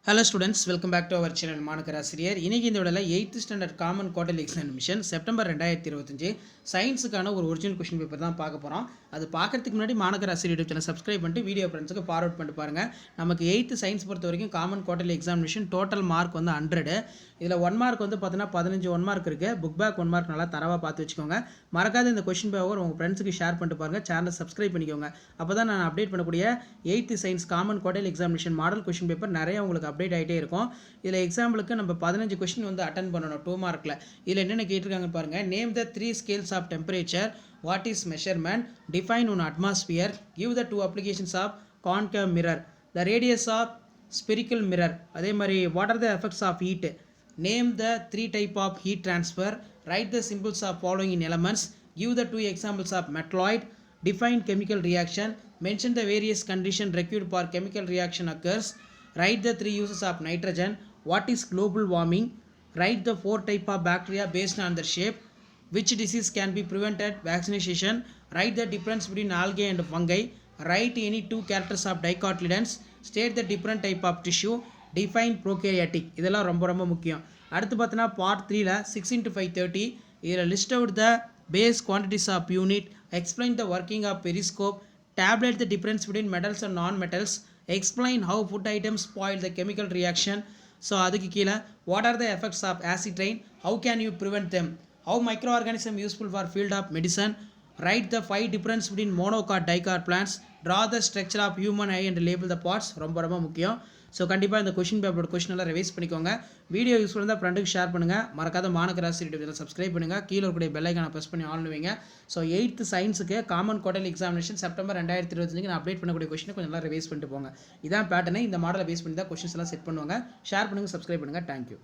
Hello students, welcome back to our channel மாணக்கர் ஆசிரியர். இன்னைக்கு இந்த வீடியோல 8th standard common quarterly examination September 2025 சயின்ஸுக்கான ஒரு ஒரிஜினல் क्वेश्चन பேப்பர் தான் பார்க்க போறோம். அது பார்க்கிறதுக்கு முன்னாடி மாணக்கர் ஆசிரியர் யூடியூப் சேனல் சப்ஸ்கிரைப் பண்ணிட்டு வீடியோ ஃப்ரெண்ட்ஸ்க்கு ஃபார்வர்ட் பண்ணிட்டு பாருங்க. நமக்கு 8th சயின்ஸ் பொறுத்த வரைக்கும் common quarterly examination total mark வந்து 100. இதுல 1 மார்க் வந்து பார்த்தீங்கன்னா 15 1 மார்க் இருக்கு. புக் பேக் 1 மார்க் நல்லா தரவா பார்த்து வெச்சுக்கோங்க. மறக்காத இந்த क्वेश्चन பேப்பர் உங்க ஃப்ரெண்ட்ஸ்க்கு ஷேர் பண்ணிட்டு பாருங்க. சேனலை சப்ஸ்கிரைப் பண்ணிக்கோங்க. அப்பதான் நான் அப்டேட் பண்ணக்கூடிய 8th science common quarterly examination model question paper நிறைய உங்களுக்கு அப்டேட் ஆயிட்டே இருக்கும். இதில் எக்ஸாம்பிளுக்கு நம்ம 15 கொஸ்டின் வந்து அட்டன் பண்ணணும் 2 மார்க்கில். இதில் என்னென்ன கேட்டிருக்காங்க பாருங்கள். Name the 3 scales of temperature, what is measurement, define one atmosphere, give the 2 applications of concave mirror, the radius of spherical mirror, அதே மாதிரி what are the effects of heat, name the 3 type of heat transfer, write the symbols of following in elements, give the 2 examples of metalloid, define chemical reaction, mention the various conditions required for chemical reaction occurs, write the 3 uses of nitrogen, what is global warming, write the 4 type of bacteria based on their shape, which disease can be prevented vaccination, write the difference between algae and fungi, write any 2 characters of dicotyledons, state the different type of tissue, define prokaryotic. இதெல்லாம் ரொம்ப ரொம்ப முக்கியம். அடுத்து பார்த்தீங்கன்னா part 3ல 6 into 5 30 இதில் list out the base quantities of unit, explain the working of periscope, tabulate the difference between metals and non-metals, explain how food items spoil the chemical reaction. So அதுக்கு கீழே what are the effects of acid rain, how can you prevent them, how microorganism useful for field of medicine, write the 5 difference between monocot dicot plants, draw the structure of human eye and label the parts. ரொம்ப ரொம்ப முக்கியம். So கண்டிப்பாக இந்த question பேப்பரோட question எல்லாம் revise பண்ணிக்கோங்க. Video useful இருந்தால் ஃப்ரெண்டுக்கு ஷேர் பண்ணுங்கள். மறக்காத மாணக்கர் ஆசிரியர் யூடியூப் சேனல் சப்ஸ்கிரைப் பண்ணுங்கள். கீழே இருக்கக்கூடிய பெல் ஐக்கானை ப்ரெஸ் பண்ணி ஆன் பண்ணுவீங்க. ஸோ 8th சயின்ஸுக்கு காமன் குவார்ட்டர்லி எக்ஸாமினேஷன் செப்டம்பர் 2025 நான் அப்டேட் பண்ணக்கூடிய கொஷினை கொஞ்சம் நல்லா ரிவைஸ் பண்ணிட்டு போங்க. இதான் பேட்டர்னை இந்த மாடலை பேஸ் பண்ணி தான் கொஷின்ஸ் எல்லாம் செட் பண்ணுவாங்க. ஷேர் பண்ணுங்கள், சப்ஸ்கிரைப் பண்ணுங்கள். தேங்க்யூ.